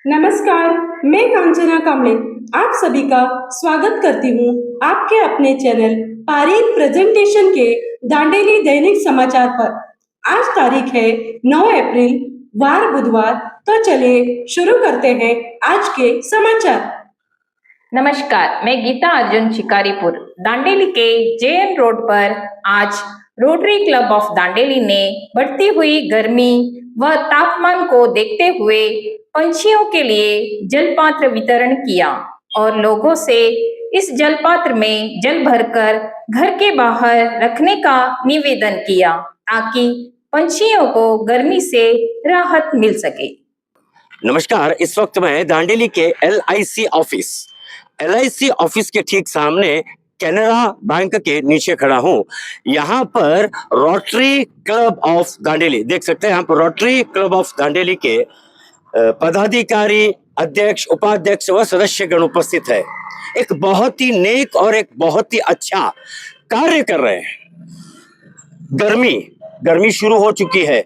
नमस्कार, मैं कांचना कामले आप सभी का स्वागत करती हूँ आपके अपने चैनल पारी प्रेजेंटेशन के दांडेली दैनिक समाचार पर। आज तारीख है 9 अप्रैल वार बुधवार। तो चलिए शुरू करते हैं आज के समाचार। नमस्कार, मैं गीता अर्जुन शिकारीपुर। दांडेली के जेएन रोड पर आज रोटरी क्लब ऑफ दांडेली ने बढ़ती हुई गर्मी व तापमान को देखते हुए पंछियों के लिए जलपात्र वितरण किया और लोगों से इस जलपात्र में जल भरकर घर के बाहर रखने का निवेदन किया ताकि पंछियों को गर्मी से राहत मिल सके। नमस्कार, इस वक्त मैं दांडेली के एलआईसी ऑफिस के ठीक सामने कैनरा बैंक के नीचे खड़ा हूं। यहाँ पर रोटरी क्लब ऑफ दांडेली देख सकते हैं। यहाँ पर रोटरी क्लब ऑफ दांडेली के पदाधिकारी, अध्यक्ष, उपाध्यक्ष व सदस्यगण उपस्थित है। एक बहुत ही नेक और एक बहुत ही अच्छा कार्य कर रहे हैं। गर्मी शुरू हो चुकी है।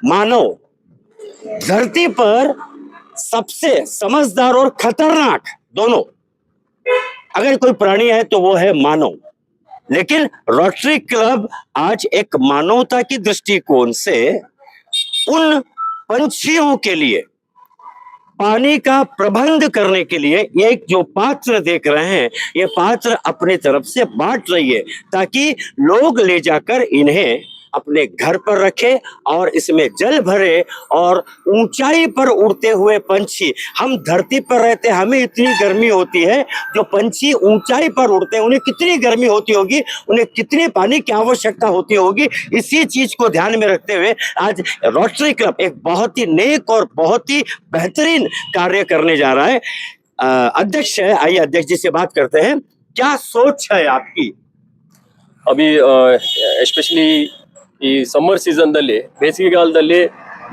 मानव धरती पर सबसे समझदार और खतरनाक दोनों अगर कोई प्राणी है तो वो है मानव। लेकिन रोटरी क्लब आज एक मानवता की दृष्टिकोण से उन पंछियों के लिए पानी का प्रबंध करने के लिए एक जो पात्र देख रहे हैं, ये पात्र अपने तरफ से बांट रही है ताकि लोग ले जाकर इन्हें अपने घर पर रखे और इसमें जल भरे। और ऊंचाई पर उड़ते हुए पंछी, हम धरती पर रहते हैं, हमें इतनी गर्मी होती है, जो पंछी ऊंचाई पर उड़ते हैं उन्हें कितनी गर्मी होती होगी, उन्हें कितने पानी की आवश्यकता होती होगी। इसी चीज को ध्यान में रखते हुए आज रोटरी क्लब एक बहुत ही नेक और बहुत ही बेहतरीन कार्य करने जा रहा है। अध्यक्ष है, आइए अध्यक्ष जी से बात करते हैं। क्या सोच है आपकी? अभी ಎಸ್ಪೆಷಲಿ ಈ ಸಮ್ಮರ್ ಸೀಸನ್ದಲ್ಲಿ, ಬೇಸಿಗೆಗಾಲದಲ್ಲಿ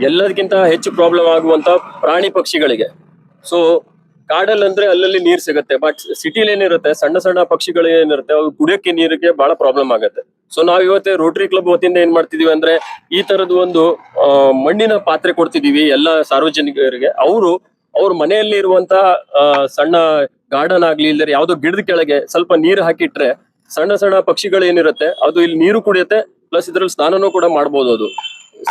ಎಲ್ಲದಕ್ಕಿಂತ ಹೆಚ್ಚು ಪ್ರಾಬ್ಲಮ್ ಆಗುವಂತ ಪ್ರಾಣಿ ಪಕ್ಷಿಗಳಿಗೆ. ಸೊ ಕಾಡಲ್ಲಂದ್ರೆ ಅಲ್ಲಲ್ಲಿ ನೀರು ಸಿಗುತ್ತೆ, ಬಟ್ ಸಿಟಿಲಿ ಏನಿರುತ್ತೆ ಸಣ್ಣ ಸಣ್ಣ ಪಕ್ಷಿಗಳು ಏನಿರುತ್ತೆ ಅವು ಕುಡಿಯೋಕೆ ನೀರಿಗೆ ಬಹಳ ಪ್ರಾಬ್ಲಮ್ ಆಗುತ್ತೆ. ಸೊ ನಾವ್ ಇವತ್ತೇ ರೋಟರಿ ಕ್ಲಬ್ ವತಿಯಿಂದ ಏನ್ ಮಾಡ್ತಿದೀವಿ ಅಂದ್ರೆ ಈ ತರದ್ದು ಒಂದು ಮಣ್ಣಿನ ಪಾತ್ರೆ ಕೊಡ್ತಿದೀವಿ ಎಲ್ಲ ಸಾರ್ವಜನಿಕರಿಗೆ. ಅವ್ರ ಮನೆಯಲ್ಲಿ ಇರುವಂತ ಸಣ್ಣ ಗಾರ್ಡನ್ ಆಗ್ಲಿ ಇಲ್ಲದ್ರೆ ಯಾವ್ದೋ ಗಿಡದ ಕೆಳಗೆ ಸ್ವಲ್ಪ ನೀರು ಹಾಕಿಟ್ರೆ ಸಣ್ಣ ಸಣ್ಣ ಪಕ್ಷಿಗಳು ಏನಿರುತ್ತೆ ಅದು ಇಲ್ಲಿ ನೀರು ಕುಡಿಯುತ್ತೆ, ಪ್ಲಸ್ ಇದ್ರಲ್ಲಿ ಸ್ನಾನನೂ ಕೂಡ ಮಾಡ್ಬೋದು. ಅದು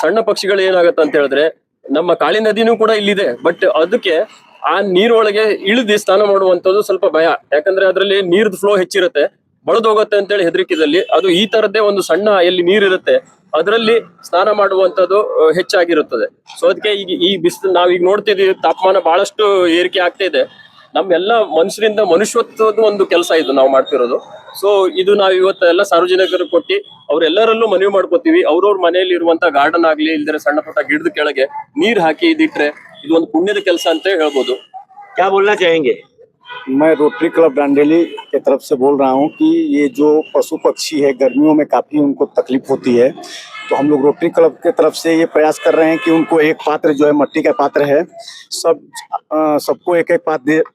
ಸಣ್ಣ ಪಕ್ಷಿಗಳು ಏನಾಗತ್ತೆ ಅಂತ ಹೇಳಿದ್ರೆ, ನಮ್ಮ ಕಾಳಿ ನದಿನೂ ಕೂಡ ಇಲ್ಲಿದೆ, ಬಟ್ ಅದಕ್ಕೆ ಆ ನೀರೊಳಗೆ ಇಳಿದು ಸ್ನಾನ ಮಾಡುವಂತದ್ದು ಸ್ವಲ್ಪ ಭಯ. ಯಾಕಂದ್ರೆ ಅದರಲ್ಲಿ ನೀರ್ದು ಫ್ಲೋ ಹೆಚ್ಚಿರುತ್ತೆ, ಬಳದೋಗುತ್ತೆ ಅಂತೇಳಿ ಹೆದರಿಕೆದಲ್ಲಿ ಅದು ಈ ತರದ್ದೇ ಒಂದು ಸಣ್ಣ ಎಲ್ಲಿ ನೀರಿರುತ್ತೆ ಅದರಲ್ಲಿ ಸ್ನಾನ ಮಾಡುವಂತದ್ದು ಹೆಚ್ಚಾಗಿರುತ್ತದೆ. ಸೊ ಅದಕ್ಕೆ ಈಗ ಈ ಬಿಸಿಲು ನಾವೀಗ ನೋಡ್ತಿದೀವಿ, ತಾಪಮಾನ ಬಹಳಷ್ಟು ಏರಿಕೆ ಆಗ್ತಾ ಇದೆ. ನಮ್ಮೆಲ್ಲ ಮನುಷ್ಯರಿಂದ ಮನುಷ್ಯತ್ವದ ಒಂದು ಕೆಲಸ ಇದು ನಾವು ಮಾಡ್ತಿರೋದು. ಸೊ ಇದು ನಾವು ಇವತ್ತೆಲ್ಲ ಸಾರ್ವಜನಿಕರು ಕೊಟ್ಟು ಅವರೆಲ್ಲರಲ್ಲೂ ಮನವಿ ಮಾಡ್ಕೋತೀವಿ, ಅವ್ರವ್ರ ಮನೆಯಲ್ಲಿ ಇರುವಂತ ಗಾರ್ಡನ್ ಆಗ್ಲಿ ಇಲ್ದ್ರೆ ಸಣ್ಣ ಪುಟ್ಟ ಗಿಡದ ಕೆಳಗೆ ನೀರ್ ಹಾಕಿ ಇದಿಟ್ರೆ ಇದು ಒಂದು ಪುಣ್ಯದ ಕೆಲಸ ಅಂತ ಹೇಳ್ಬೋದು. क्या बोलना चाहेंगे? मैं रोटरी क्लब दांडेली के तरफ से बोल रहा हूं कि ये जो पशु पक्षी है गर्मियों में काफी उनको तकलीफ होती है, तो हम लोग रोटरी क्लब के तरफ से ये प्रयास कर रहे हैं कि उनको एक पात्र जो है मट्टी का पात्र है, सबको एक एक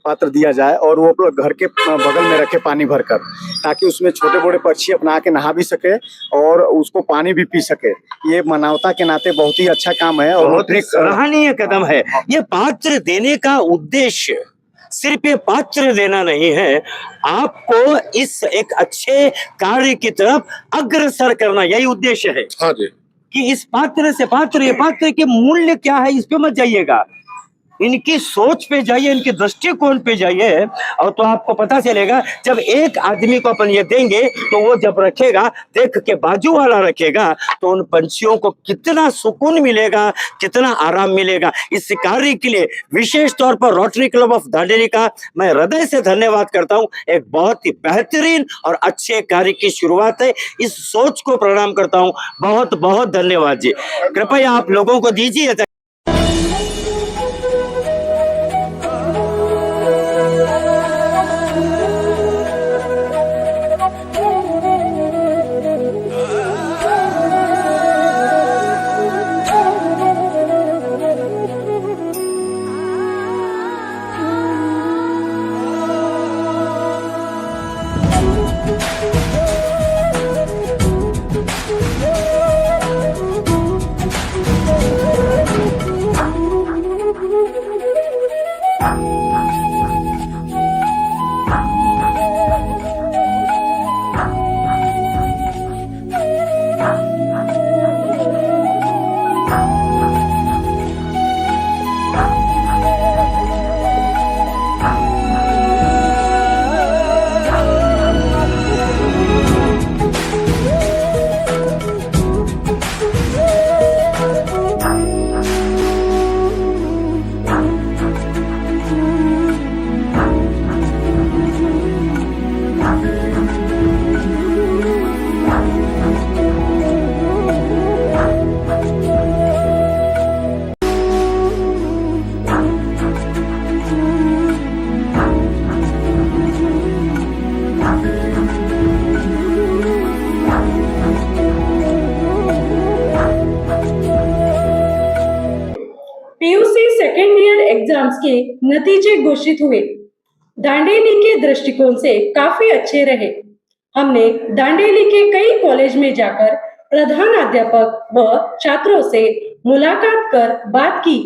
पात्र दिया जाए और वो अपने घर के बगल में रखे पानी भरकर, ताकि उसमें छोटे बड़े पक्षी अपना के नहा भी सके और उसको पानी भी पी सके। ये मानवता के नाते बहुत ही अच्छा काम है और बहुत ही सराहनीय कदम है। ये पात्र देने का उद्देश्य सिर्फ ये पात्र देना नहीं है, आपको इस एक अच्छे कार्य की तरफ अग्रसर करना, यही उद्देश्य है। हाँ जी, कि इस पात्र से ये पात्र के मूल्य क्या है इस पे मत जाइएगा, इनकी सोच पे जाइए, इनके दृष्टिकोण पे जाइए, और तो आपको पता चलेगा। जब एक आदमी को अपन ये देंगे तो वो जब रखेगा, देख के बाजू वाला रखेगा, तो उन पंछियों को कितना सुकून मिलेगा, कितना आराम मिलेगा। इस कार्य के लिए विशेष तौर पर रोटरी क्लब ऑफ दांडेली का मैं हृदय से धन्यवाद करता हूँ। एक बहुत ही बेहतरीन और अच्छे कार्य की शुरुआत है, इस सोच को प्रणाम करता हूँ। बहुत बहुत धन्यवाद जी। कृपया आप लोगों को दीजिए। एग्जाम्स के नतीजे घोषित हुए। दांडेली के दृष्टिकोण से काफी अच्छे रहे। हमने दांडेली के कई कॉलेज में जाकर प्रधान अध्यापक व छात्रों से मुलाकात कर बात की।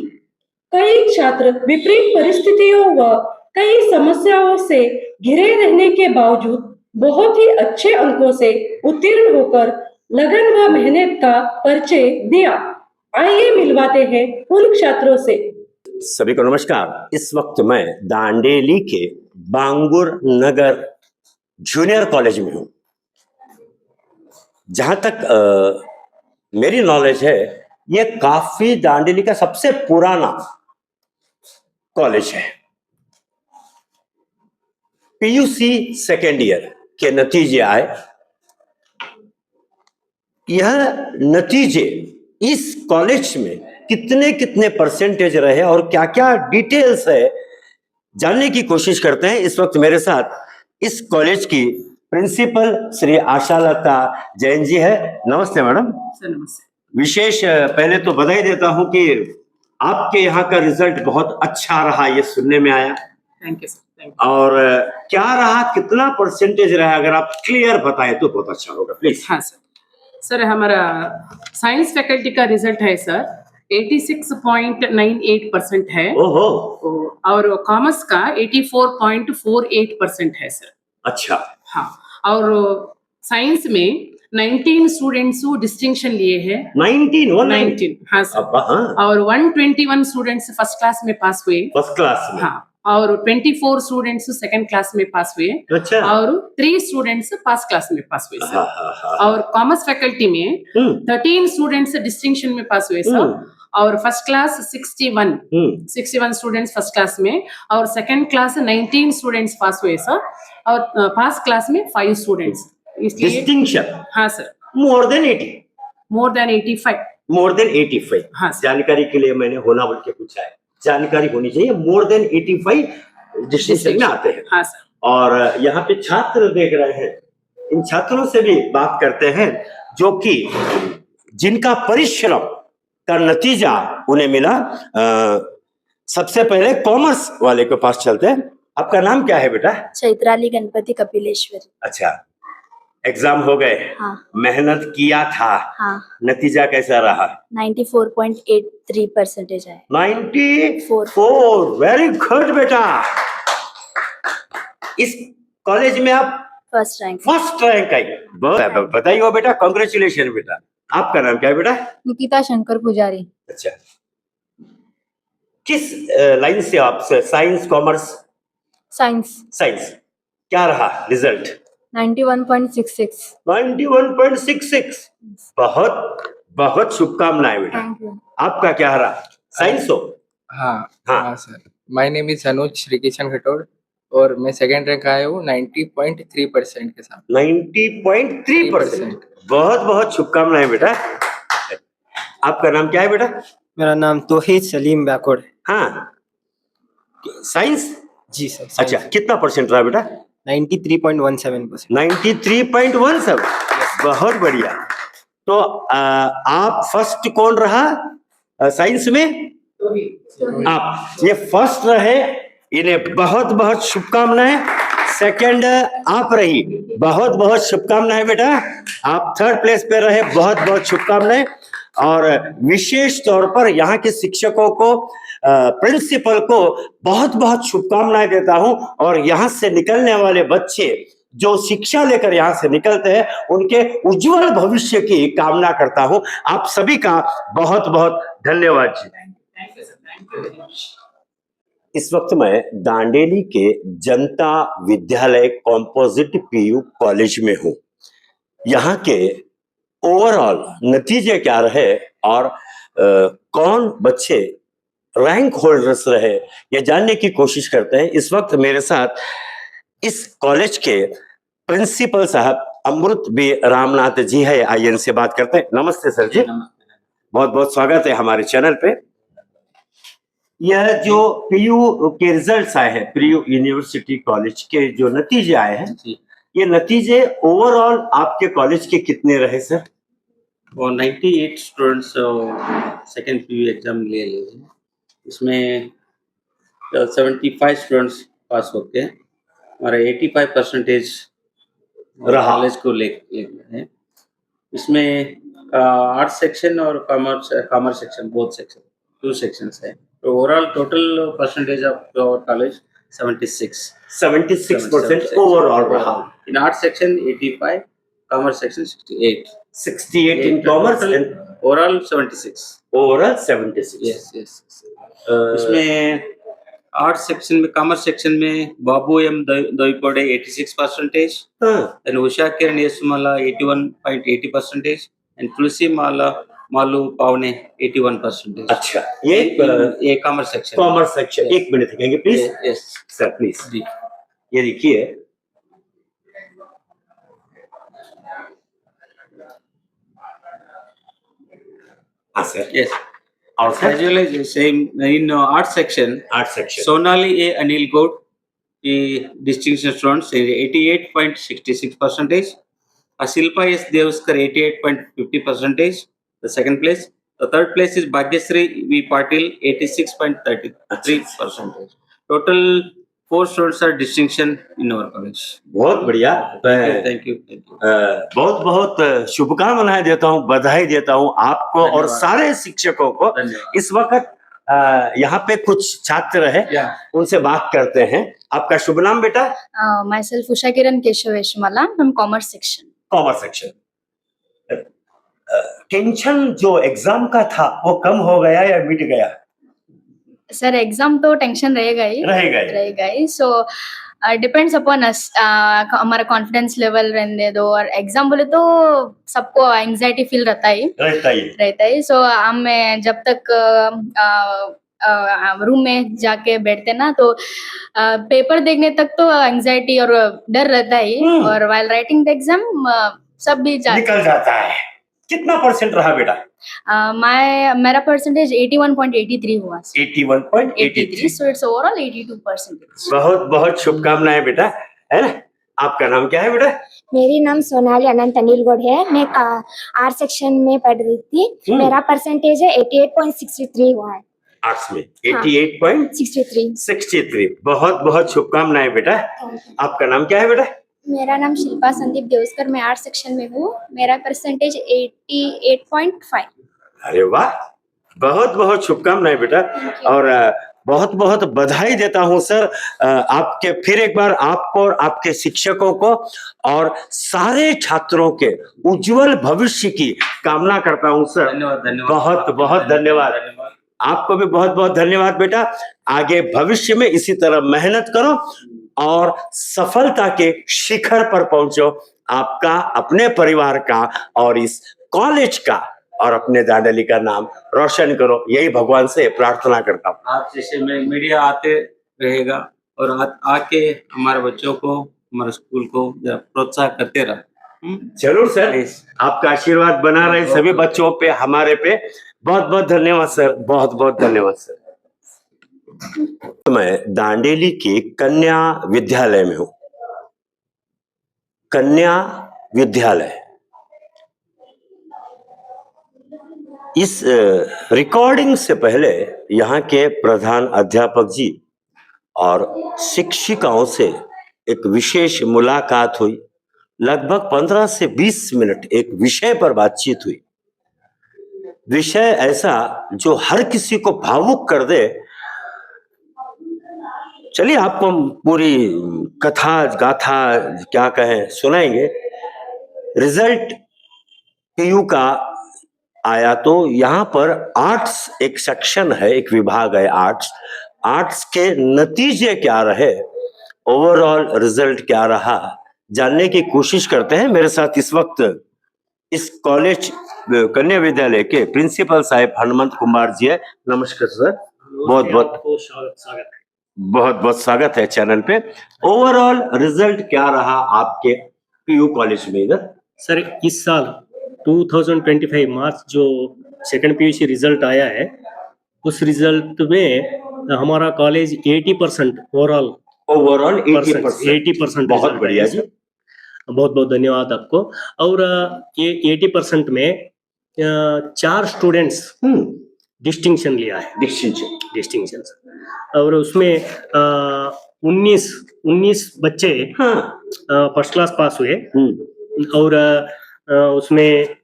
कई छात्र विपरीत परिस्थितियों व कई समस्याओं से घिरे रहने के बावजूद बहुत ही अच्छे अंकों से उत्तीर्ण होकर लगन व मेहनत का परिचय दिया। आइए मिलवाते हैं उन छात्रों से। सभी को नमस्कार। इस वक्त मैं दांडेली के बांगुर नगर जूनियर कॉलेज में हूँ। जहां तक मेरी नॉलेज है, ये काफी दांडेली का सबसे पुराना कॉलेज है। पीयूसी सेकेंड ईयर के नतीजे आए। यह नतीजे इस कॉलेज में कितने कितने परसेंटेज रहे और क्या क्या डिटेल्स है जानने की कोशिश करते हैं। इस वक्त मेरे साथ इस कॉलेज की प्रिंसिपल श्री आशालता जैन जी है। नमस्ते मैडम। सर नमस्ते। विशेष पहले तो बधाई देता हूं कि आपके यहाँ का रिजल्ट बहुत अच्छा रहा, ये सुनने में आया। Thank you sir. Thank you. और क्या रहा, कितना परसेंटेज रहा, अगर आप क्लियर बताएं तो बहुत अच्छा होगा प्लीज। हाँ सर। सर हमारा साइंस फैकल्टी का रिजल्ट है सर 86.98% है। ओहो, और कॉमर्स का 84.48% है सर। अच्छा। हाँ, और साइंस में 19 स्टूडेंट्स डिस्टिंक्शन लिए हैं। 19 हाँ सर। हाँ, और 121 स्टूडेंट्स फर्स्ट क्लास में पास हुए। फर्स्ट क्लास में। हाँ, और 24 स्टूडेंट्स सेकंड क्लास में पास हुए। अच्छा। और 3 स्टूडेंट्स फर्स्ट क्लास में पास हुए सर। हाँ, हाँ, हाँ। और कॉमर्स फैकल्टी में 13 स्टूडेंट्स डिस्टिंक्शन में पास हुए सर। और first class 61 students first class में, और सेकंड क्लास 19 स्टूडेंट्स पास हुए सर। और फर्स्ट क्लास में 5 स्टूडेंट्स। इसलिए डिस्टिंक्शन हाँ sir, more than 80, more than 85। More than 85। हाँ सर। जानकारी के लिए मैंने होना बोल के पूछा है। जानकारी होनी चाहिए। मोर देन 85 डिस्टिंक्शन में आते हैं। हाँ सर। और यहाँ पे छात्र देख रहे हैं, इन छात्रों से भी बात करते हैं जो कि जिनका परिश्रम का नतीजा उन्हें मिला। सबसे पहले कॉमर्स वाले के पास चलते हैं। आपका नाम क्या है बेटा? चैत्राली गणपति कपिलेश्वरी। अच्छा, एग्जाम हो गए। हाँ। मेहनत किया था। हाँ। नतीजा कैसा रहा? 94.83% है। 94। वेरी गुड बेटा। इस कॉलेज में आप फर्स्ट रैंक। फर्स्ट रैंक आई। बताइए बेटा, कॉन्ग्रेचुलेशन बेटा। आपका नाम क्या है बेटा? निकिता शंकर पुजारी। अच्छा, किस लाइन से आप? Science, commerce? साइंस। साइंस। क्या रहा रिजल्ट? 91.66। 91.66। बहुत बहुत शुभकामनाएं बेटा। Thank you. आपका क्या रहा? साइंस हो? हाँ हाँ। हाँ सर, माय नेम इज अनुज श्रीकिशन खटोर और मैं सेकंड रैंक आया हूँ 90.3% के साथ। 90.3%। बहुत बहुत शुभकामनाएं बेटा। आपका नाम क्या है बेटा? मेरा नाम तौहीद सलीम बैकोड़ है। हाँ, साइंस? जी सर। अच्छा, कितना परसेंट रहा बेटा? 93.17%। 93.17। बहुत बढ़िया। तो आप फर्स्ट कौन रहा साइंस में? आप ये फर्स्ट रहे, इन्हें बहुत बहुत शुभकामनाएं। सेकंड आप रही, बहुत बहुत शुभकामनाएं बेटा। आप थर्ड प्लेस पे रहे, बहुत बहुत शुभकामनाएं। और विशेष तौर पर यहाँ के शिक्षकों को, प्रिंसिपल को बहुत बहुत शुभकामनाएं देता हूं। और यहाँ से निकलने वाले बच्चे जो शिक्षा लेकर यहाँ से निकलते हैं, उनके उज्जवल भविष्य की कामना करता हूं। आप सभी का बहुत बहुत धन्यवाद जी। Thank you sir. Thank you very much. इस वक्त मैं दांडेली के जनता विद्यालय कॉम्पोजिट पीयू कॉलेज में हूं। यहाँ के ओवरऑल नतीजे क्या रहे और कौन बच्चे रैंक होल्डर्स रहे, ये जानने की कोशिश करते हैं। इस वक्त मेरे साथ इस कॉलेज के प्रिंसिपल साहब अमृत बी रामनाथ जी है। आइए इनसे बात करते हैं। नमस्ते सर जी, बहुत बहुत स्वागत है हमारे चैनल पे। यह जो पीयू के रिजल्ट्स आए हैं, पीयू यूनिवर्सिटी कॉलेज के जो नतीजे आए हैं, ये नतीजे ओवरऑल आपके कॉलेज के कितने रहे सर? वो 98 स्टूडेंट्स सेकेंड पीयू एग्जाम ले लिए। इसमें 75 स्टूडेंट्स पास होते हैं, हमारा 85% रहा। कॉलेज को ले है। इसमें आर्ट सेक्शन और commerce section, both section, 2 sections है। तो overall total percentage of college 76 76% overall रहा। In art section 85, commerce section 68 68 in commerce and overall 76। overall 76. Yes. इसमें आर्ट सेक्शन में, कॉमर्स सेक्शन में Babu M Doikode 86%, and Usha Kiran Yesumala 81.80%, and Tulsi Malu Pawane 81%। अच्छा, ये commerce section. Commerce section. एक minute दिखेंगे प्लीज। यस सर प्लीज जी। ये देखिए, हाँ सर। यस। और As well as same in art section, art section Sonali A. Anil Gaud, the distinction students, 88.66%. Ashilpa S. Devaskar, 88.50%, the second place. The third place is Bhagyasri V. Patil, 86.33%. Total 4 students are distinction in our college. बहुत बढ़िया। Thank you. बहुत बहुत शुभकामनाएं देता हूँ, बधाई देता हूँ आपको और धन्यवाद। सारे शिक्षकों को। धन्यवाद। इस वक्त यहाँ पे कुछ छात्र है, उनसे बात करते हैं। आपका शुभ नाम बेटा? Myself Usha Kiran Keshaweshmala from Commerce section. Commerce section. Tension जो एग्जाम का था वो कम हो गया या मिट गया? सर एग्जाम तो टेंशन रहेगा ही, रहेगा ही। सो डिपेंड्स अपॉन अस, हमारा कॉन्फिडेंस लेवल रहने दो। और एग्जाम बोले तो सबको एंजाइटी फील रहता ही। सो हमें जब तक रूम में जाके बैठते ना तो पेपर देखने तक तो एंजाइटी और डर रहता ही, और वाइल राइटिंग द एग्जाम सब भी निकल जाता है। कितना परसेंट रहा बेटा? मेरा परसेंटेज 81.83 हुआ। 81.83। So it's overall 82%। बहुत बहुत शुभकामनाएं बेटा, है ना? आपका नाम क्या है बेटा? मेरी नाम सोनाली अनंत अनिल गौड़ है। मैं आर्ट सेक्शन में पढ़ रही थी। मेरा परसेंटेज है 88.63 हुआ है आर्ट्स में। 88.63। बहुत बहुत शुभकामनाएं बेटा। आपका नाम क्या है बेटा? मेरा नाम शिल्पा संदीप देवस्कर, मैं आर्ट सेक्शन में हूँ। मेरा परसेंटेज 88.5। अरे वाह, बहुत बहुत शुभकामनाएं बेटा और बहुत बहुत बधाई देता हूं सर आपके, फिर एक बार आपको और आपके शिक्षकों को और सारे छात्रों के उज्जवल भविष्य की कामना करता हूं सर। धन्यवाद। बहुत बहुत धन्यवाद। आपको भी बहुत बहुत धन्यवाद बेटा। आगे भविष्य में इसी तरह मेहनत करो और सफलता के शिखर पर पहुंचो। आपका, अपने परिवार का और इस कॉलेज का और अपने दांडेली का नाम रोशन करो, यही भगवान से प्रार्थना करता हूँ। आप जैसे मीडिया आते रहेगा और आके हमारे बच्चों को, हमारे स्कूल को प्रोत्साहन करते रहो। जरूर सर, आपका आशीर्वाद बना रहे सभी बच्चों पे, हमारे पे। बहुत बहुत धन्यवाद सर, बहुत बहुत धन्यवाद सर। मैं दांडेली के कन्या विद्यालय में हूँ। कन्या विद्यालय, इस रिकॉर्डिंग से पहले यहाँ के प्रधान अध्यापक जी और शिक्षिकाओं से एक विशेष मुलाकात हुई। लगभग 15 से 20 मिनट एक विषय पर बातचीत हुई। विषय ऐसा जो हर किसी को भावुक कर दे। चलिए आपको पूरी कथा गाथा क्या कहें सुनाएंगे। रिजल्ट पीयू का आया तो यहाँ पर आर्ट्स एक सेक्शन है, एक विभाग है आर्ट्स के नतीजे क्या रहे, ओवरऑल रिजल्ट क्या रहा, जानने की कोशिश करते हैं। मेरे साथ इस वक्त इस कॉलेज कन्या विद्यालय के प्रिंसिपल साहब हनुमंत कुमार जी है। नमस्कार सर, बहुत बहुत स्वागत है चैनल पे। ओवरऑल रिजल्ट क्या रहा आपके पीयू कॉलेज में इधर? सर इस साल 2025 मार्च जो सेकंड पीयूसी रिजल्ट आया है, उस रिजल्ट में हमारा कॉलेज 80% ओवरऑल 80%। बहुत बढ़िया जी, बहुत बहुत धन्यवाद आपको। और ये 80% में 4 स्टूडेंट्स डिस्टिंक्शन लिया है, डिस्टिंक्शन। डिस्टिंक्शन। और उसमें 19 बच्चे हाँ। फर्स्ट क्लास पास हुए और उसमें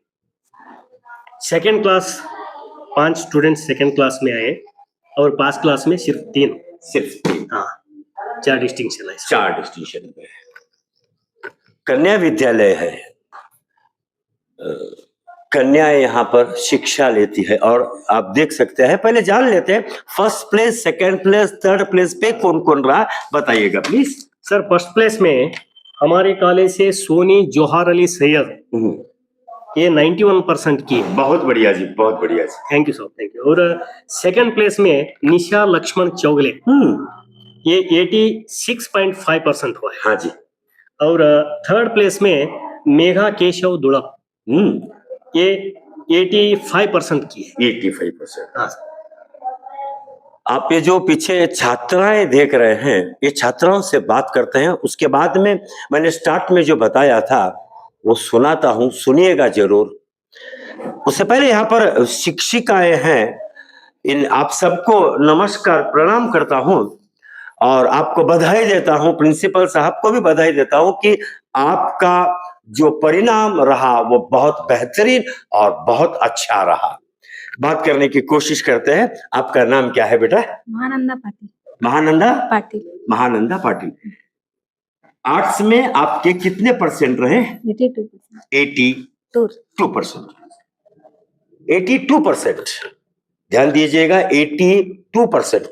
second class 5 students second class में आए और पास क्लास में सिर्फ 3। हाँ, 4 डिस्टिंक्शन है। 4 डिस्टिंक्शन में कन्या विद्यालय है। कन्या यहाँ पर शिक्षा लेती है और आप देख सकते हैं, पहले जान लेते हैं first place, second place, third place पे कौन कौन रहा, बताइएगा प्लीज। सर फर्स्ट प्लेस में हमारे कॉलेज से सोनी जोहर अली सैयद, ये 91% की है। बहुत बढ़िया जी, बहुत बढ़िया जी, thank you sir, thank you. और सेकंड प्लेस में निशा लक्ष्मण चौगले, ये 86.5% हुआ है। हाँ जी। और थर्ड प्लेस में मेघा केशव दुड़प, ये 85% की है। 85%। हाँ। आप ये जो पीछे छात्राएं देख रहे हैं, ये छात्राओं से बात करते हैं। उसके बाद में मैंने स्टार्ट में जो बताया था वो सुनाता हूं, सुनिएगा जरूर। उससे पहले यहाँ पर शिक्षिकाएं हैं, इन आप सबको नमस्कार प्रणाम करता हूं और आपको बधाई देता हूं, प्रिंसिपल साहब को भी बधाई देता हूं कि आपका जो परिणाम रहा वो बहुत बेहतरीन और बहुत अच्छा रहा। बात करने की कोशिश करते हैं। आपका नाम क्या है बेटा? महानंदा पाटिल। महानंदा पाटिल। महानंदा पाटिल। आर्ट्स में आपके कितने परसेंट रहे? 82%। 82%, ध्यान दीजिएगा, 82%।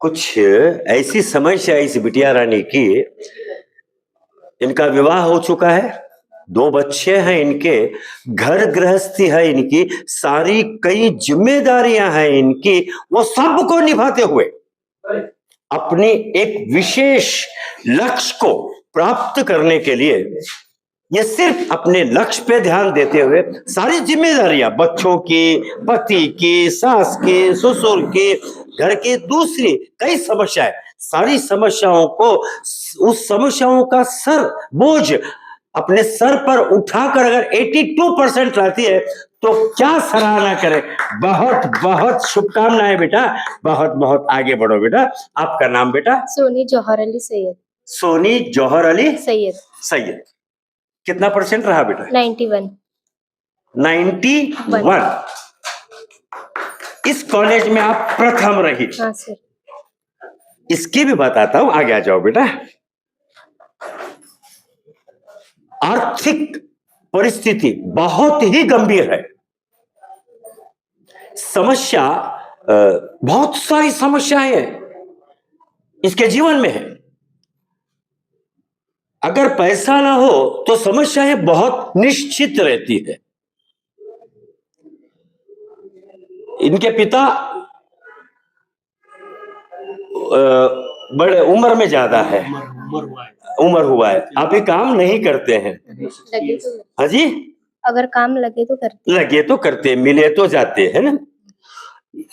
कुछ ऐसी समस्या इस बिटिया रानी की, इनका विवाह हो चुका है, 2 बच्चे हैं इनके, घर गृहस्थी है इनकी, सारी कई जिम्मेदारियां हैं इनकी, वो सबको निभाते हुए अपनी एक विशेष लक्ष्य को प्राप्त करने के लिए, ये सिर्फ अपने लक्ष्य पे ध्यान देते हुए सारी जिम्मेदारियां, बच्चों की, पति की, सास की, ससुर की, घर की दूसरी कई समस्याएं, सारी समस्याओं को, उस समस्याओं का बोझ अपने सर पर उठाकर अगर 82% लाती है तो क्या सराहना करे। बहुत बहुत शुभकामनाएं बेटा, बहुत बहुत आगे बढ़ो बेटा। आपका नाम बेटा? सोनी जौहर अली सैयद। सोनी जौहर अली सैयद। कितना परसेंट रहा बेटा? 91। 91। इस कॉलेज में आप प्रथम रही। हाँ सर। इसकी भी बताता हूं, आगे आ जाओ बेटा। आर्थिक परिस्थिति बहुत ही गंभीर है। समस्या, बहुत सारी समस्याएं इसके जीवन में है। अगर पैसा ना हो तो समस्याएं बहुत निश्चित रहती है। इनके पिता बड़े उम्र में ज्यादा है, उम्र हुआ है, अभी काम नहीं करते हैं। लगे तो, हाँ जी, अगर काम लगे तो करते। लगे तो करते, मिले तो जाते, है ना।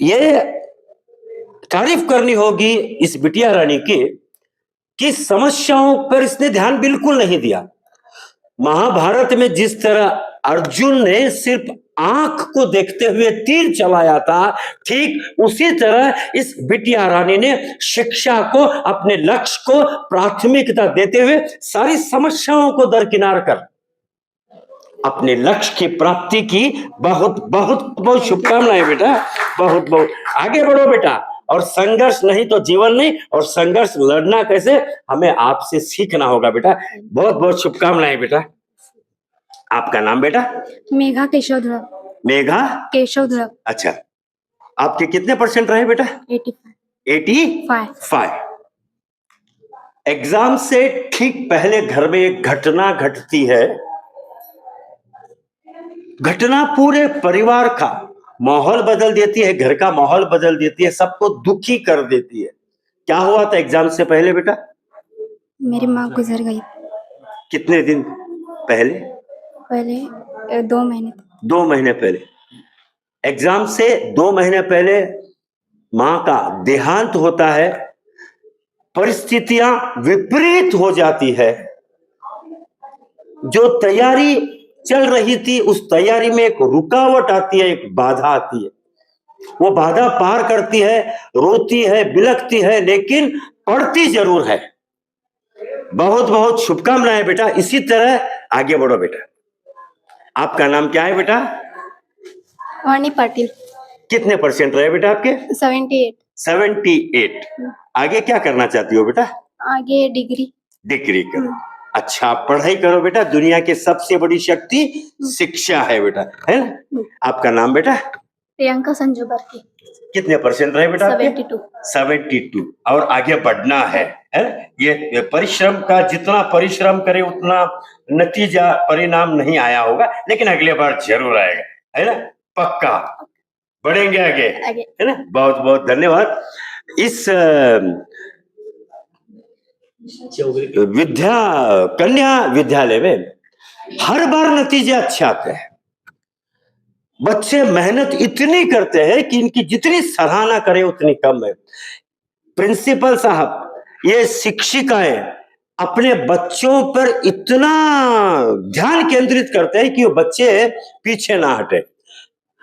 ये तारीफ करनी होगी इस बिटिया रानी की कि समस्याओं पर इसने ध्यान बिल्कुल नहीं दिया। महाभारत में जिस तरह अर्जुन ने सिर्फ आंख को देखते हुए तीर चलाया था, ठीक उसी तरह इस बिटिया रानी ने शिक्षा को, अपने लक्ष्य को प्राथमिकता देते हुए सारी समस्याओं को दरकिनार कर अपने लक्ष्य की प्राप्ति की। बहुत बहुत बहुत शुभकामनाएं बेटा, बहुत बहुत आगे बढ़ो बेटा। और संघर्ष नहीं तो जीवन नहीं, और संघर्ष लड़ना कैसे हमें आपसे सीखना होगा बेटा। बहुत बहुत शुभकामनाएं बेटा। आपका नाम बेटा? मेघा केशव धुरप। मेघा केशव धुरप। अच्छा, आपके कितने परसेंट रहे बेटा? 85। एग्जाम से ठीक पहले घर में एक घटना घटती है। घटना पूरे परिवार का माहौल बदल देती है, घर का माहौल बदल देती है, सबको दुखी कर देती है। क्या हुआ था एग्जाम से पहले बेटा? मेरी माँ गुजर गई। कितने दिन पहले? 2 महीने। 2 महीने पहले। एग्जाम से 2 महीने पहले माँ का देहांत होता है। परिस्थितियां विपरीत हो जाती है। जो तैयारी चल रही थी उस तैयारी में एक रुकावट आती है, एक बाधा आती है। वो बाधा पार करती है, रोती है, बिलखती है, लेकिन पढ़ती जरूर है। बहुत बहुत शुभकामनाएं बेटा, इसी तरह आगे बढ़ो बेटा। आपका नाम क्या है बेटा? वाणी पाटिल। कितने परसेंट रहे बेटा आपके? 78। 78। आगे क्या करना चाहती हो बेटा? आगे डिग्री। डिग्री करो। अच्छा पढ़ाई करो बेटा, दुनिया की सबसे बड़ी शक्ति शिक्षा है बेटा, है ना? आपका नाम बेटा? प्रियंका संजू बर्की। कितने परसेंट रहे बेटा आपके? 72। 72। और आगे बढ़ना है ना? ये परिश्रम का, जितना परिश्रम करे उतना नतीजा परिणाम नहीं आया होगा, लेकिन अगले बार जरूर आएगा, है ना? पक्का बढ़ेंगे आगे, है ना? बहुत बहुत धन्यवाद। इस कन्या विद्यालय में हर बार नतीजे अच्छे आते हैं। बच्चे मेहनत इतनी करते हैं कि इनकी जितनी सराहना करें उतनी कम है। प्रिंसिपल साहब, ये शिक्षिकाएं अपने बच्चों पर इतना ध्यान केंद्रित करते हैं कि वो बच्चे पीछे ना हटे।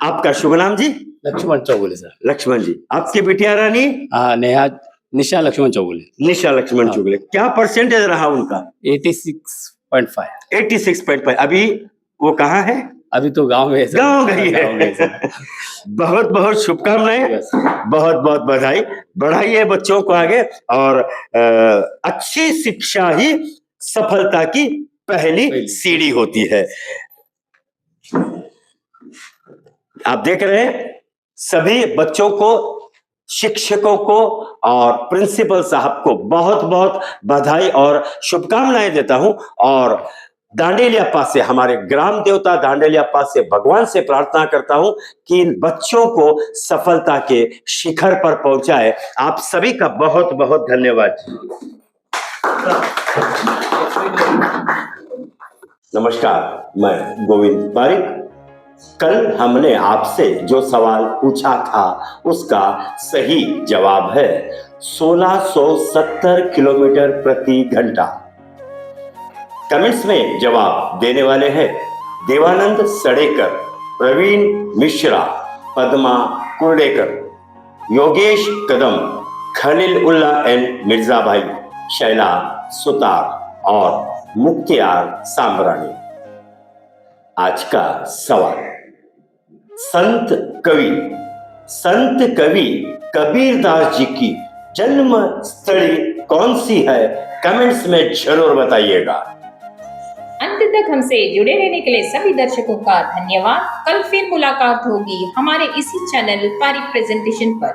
आपका शुभ नाम जी? लक्ष्मण चौगुले सर। लक्ष्मण जी। आपकी बिटिया रानी? नेहा निशा लक्ष्मण चौगुले। निशा लक्ष्मण चौगुले। क्या परसेंटेज रहा उनका? 86.5। 86.5। अभी वो कहाँ है? अभी तो गांव में है सर। गांव गई है। बहुत बहुत शुभकामनाएं, बहुत बहुत बधाई। बढ़ाइए बच्चों को आगे, और अच्छी शिक्षा ही सफलता की पहली सीढ़ी होती है। आप देख रहे हैं, सभी बच्चों को, शिक्षकों को और प्रिंसिपल साहब को बहुत बहुत बधाई और शुभकामनाएं देता हूं। और दांडेली अप्पा से, हमारे ग्राम देवता दांडेली अप्पा से, भगवान से प्रार्थना करता हूं कि इन बच्चों को सफलता के शिखर पर पहुंचाए। आप सभी का बहुत बहुत धन्यवाद। नमस्कार, मैं गोविंद पारिक। कल हमने आपसे जो सवाल पूछा था उसका सही जवाब है 1670 किलोमीटर प्रति घंटा। कमेंट्स में जवाब देने वाले हैं देवानंद सड़ेकर, प्रवीण मिश्रा, पद्मा कुर्डेकर, योगेश कदम, खलील उल्ला एंड मिर्जा भाई, शैला सुतार और मुख्तियार सांबरानी। आज का सवाल, संत कवि कबीरदास जी की जन्म स्थली कौन सी है? कमेंट्स में जरूर बताइएगा। अंत तक हमसे जुड़े रहने के लिए सभी दर्शकों का धन्यवाद। कल फिर मुलाकात होगी हमारे इसी चैनल पारिक प्रेजेंटेशन पर।